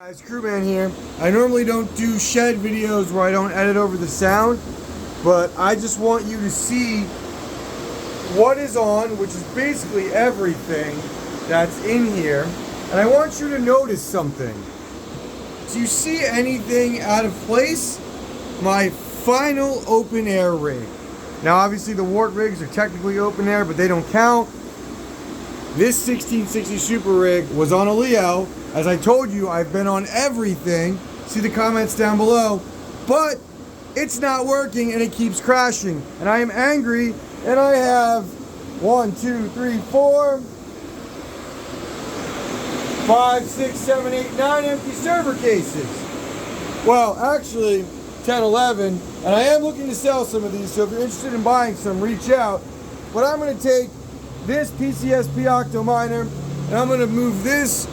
Guys, Krootman here. I normally don't do shed videos where I don't edit over the sound, but I just want you to see what is on, which is basically everything that's in here. And I want you to notice something. Do you see anything out of place? My final open air rig. Now obviously the wart rigs are technically open air, but they don't count. This 1660 Super Rig was on a Leo. As I told you, I've been on everything. See the comments down below. But it's not working and it keeps crashing. And I am angry, and I have 1, 2, 3, 4, 5, 6, 7, 8, 9 empty server cases. Well, actually 10, 11. And I am looking to sell some of these, so if you're interested in buying some, reach out. But I'm going to take this PCSP Octo Miner and I'm going to move this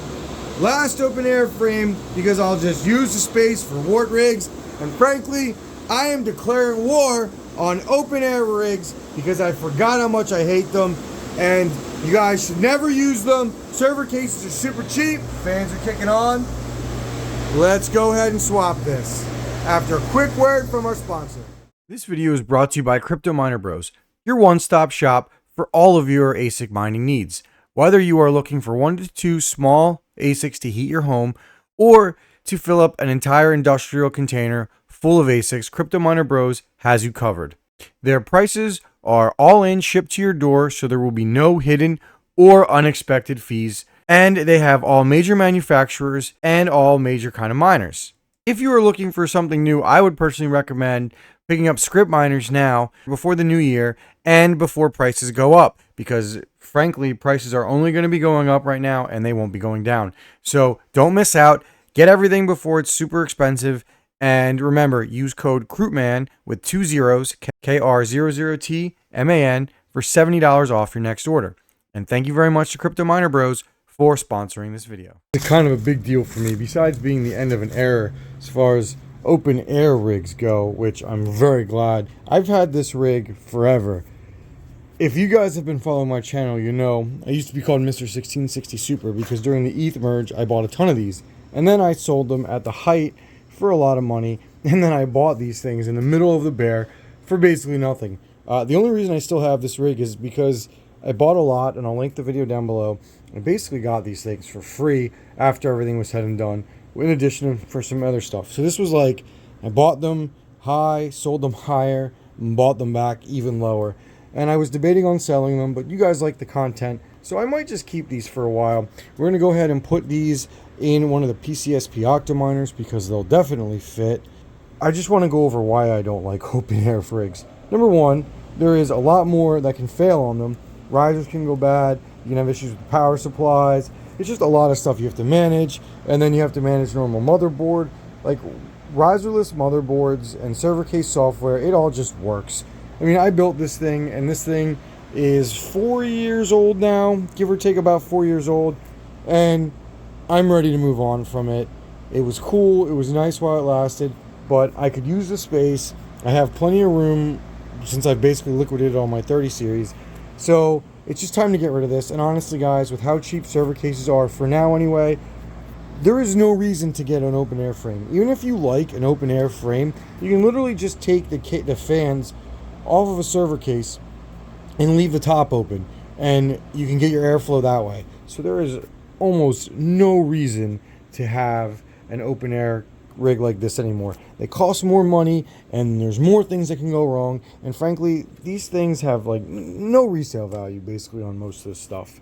last open air frame because I'll just use the space for wart rigs. And frankly, I am declaring war on open air rigs because I forgot how much I hate them, and you guys should never use them. Server cases are super cheap. Fans are kicking on. Let's go ahead and swap this after a quick word from our sponsor. This video is brought to you by Crypto Miner Bros, your one-stop shop for all of your ASIC mining needs. Whether you are looking for 1 to 2 small ASICs to heat your home or to fill up an entire industrial container full of ASICs, Crypto Miner Bros has you covered. Their prices are all in, shipped to your door, so there will be no hidden or unexpected fees, and they have all major manufacturers and all major kind of miners. If you are looking for something new, I would personally recommend picking up SCRYPT Miners now before the new year and before prices go up, because frankly prices are only going to be going up right now and they won't be going down. So don't miss out. Get everything before it's super expensive. And remember, use code Krootman with 2 zeros, KR00TMAN, for $70 off your next order. And thank you very much to Crypto Miner Bros for sponsoring this video. It's kind of a big deal for me, besides being the end of an era as far as open air rigs go, which I'm very glad. I've had this rig forever. If you guys have been following my channel, you know I used to be called Mr. 1660 Super because during the ETH merge I bought a ton of these, and then I sold them at the height for a lot of money, and then I bought these things in the middle of the bear for basically nothing. The only reason I still have this rig is because I bought a lot, and I'll link the video down below. I basically got these things for free after everything was said and done, in addition for some other stuff. So this was like, I bought them high, sold them higher, and bought them back even lower. And I was debating on selling them, but you guys like the content, so I might just keep these for a while. We're going to go ahead and put these in one of the PCSP Octo Miners because they'll definitely fit. I just want to go over why I don't like open air rigs. Number one, there is a lot more that can fail on them. Risers can go bad. You can have issues with power supplies. It's just a lot of stuff you have to manage, and then you have to manage normal motherboard. Like riserless motherboards and server case software, it all just works. I mean, I built this thing, and this thing is 4 years old now, give or take about 4 years old, and I'm ready to move on from it. It was cool, it was nice while it lasted, but I could use the space. I have plenty of room since I've basically liquidated all my 30 series. So it's just time to get rid of this. And honestly, guys, with how cheap server cases are, for now anyway, there is no reason to get an open air frame. Even if you like an open air frame, you can literally just take the fans off of a server case and leave the top open, and you can get your airflow that way. So there is almost no reason to have an open air rig like this anymore. They cost more money, and there's more things that can go wrong, and frankly these things have like no resale value basically on most of this stuff.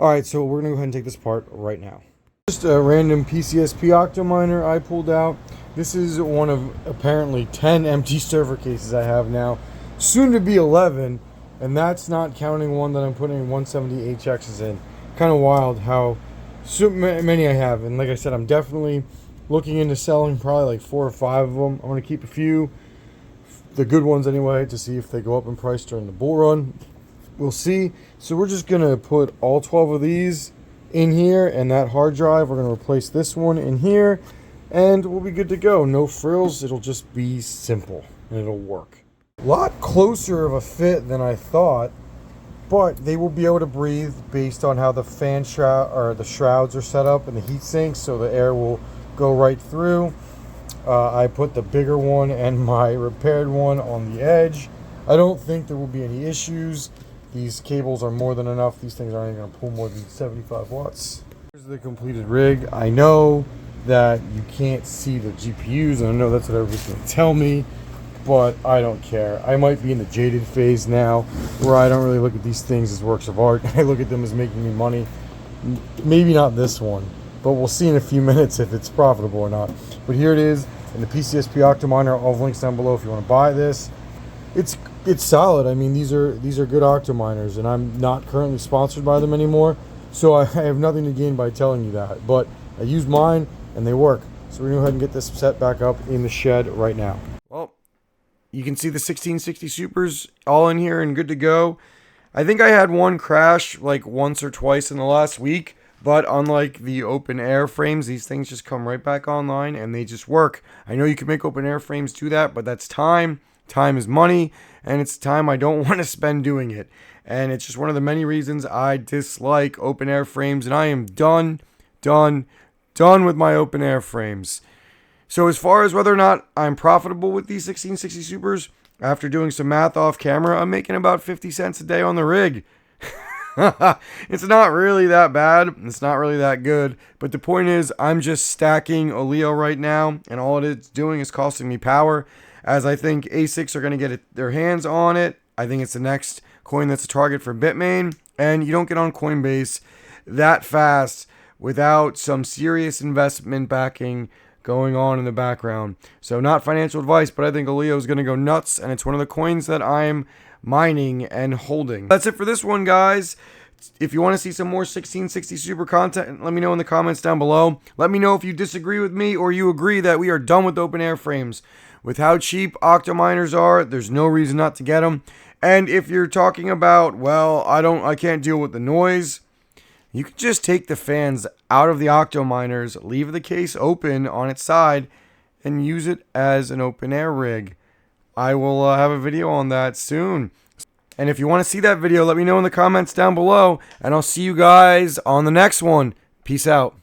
Alright, so we're gonna go ahead and take this apart right now. Just a random PCSP Octo Miner I pulled out. This is one of apparently 10 empty server cases I have now, soon to be 11, and that's not counting one that I'm putting 170 HXs in. Kind of wild how so many I have, and like I said, I'm definitely looking into selling probably like 4 or 5 of them. I'm going to keep a few, the good ones anyway, to see if they go up in price during the bull run. We'll see. So we're just going to put all 12 of these in here, and that hard drive, we're going to replace this one in here, and we'll be good to go. No frills, it'll just be simple, and it'll work. A lot closer of a fit than I thought, but they will be able to breathe based on how the fan shroud or the shrouds are set up and the heat sinks, so the air will go right through. I put the bigger one and my repaired one on the edge. I don't think there will be any issues. These cables are more than enough. These things aren't even going to pull more than 75 watts. Here's the completed rig. I know that you can't see the GPUs, and I know that's what everybody's going to tell me, but I don't care. I might be in the jaded phase now where I don't really look at these things as works of art. I look at them as making me money. Maybe not this one, but we'll see in a few minutes if it's profitable or not. But here it is in the PCSP Octominer. All the links down below if you want to buy this. It's solid. I mean, these are good Octominers, and I'm not currently sponsored by them anymore, so I have nothing to gain by telling you that. But I use mine, and they work. So we're going to go ahead and get this set back up in the shed right now. Well, you can see the 1660 Supers all in here and good to go. I think I had one crash like once or twice in the last week, but unlike the open air frames, these things just come right back online and they just work. I know you can make open air frames do that, but that's time. Time is money, and it's time I don't want to spend doing it. And it's just one of the many reasons I dislike open air frames, and I am done with my open air frames. So as far as whether or not I'm profitable with these 1660 Supers, after doing some math off camera, I'm making about 50 cents a day on the rig. It's not really that bad. It's not really that good. But the point is, I'm just stacking Oleo right now, and all it is doing is costing me power. As I think ASICs are going to get their hands on it. I think it's the next coin that's a target for Bitmain. And you don't get on Coinbase that fast without some serious investment backing going on in the background. So not financial advice, but I think Oleo is going to go nuts. And it's one of the coins that I'm mining and holding. That's it for this one, guys. If you want to see some more 1660 Super content, let me know in the comments down below. Let me know if you disagree with me or you agree that we are done with open air frames. With how cheap Octominers are, there's no reason not to get them. And if you're talking about, well, I can't deal with the noise, you can just take the fans out of the Octominers, leave the case open on its side, and use it as an open air rig. I will have a video on that soon. And if you want to see that video, let me know in the comments down below, and I'll see you guys on the next one. Peace out.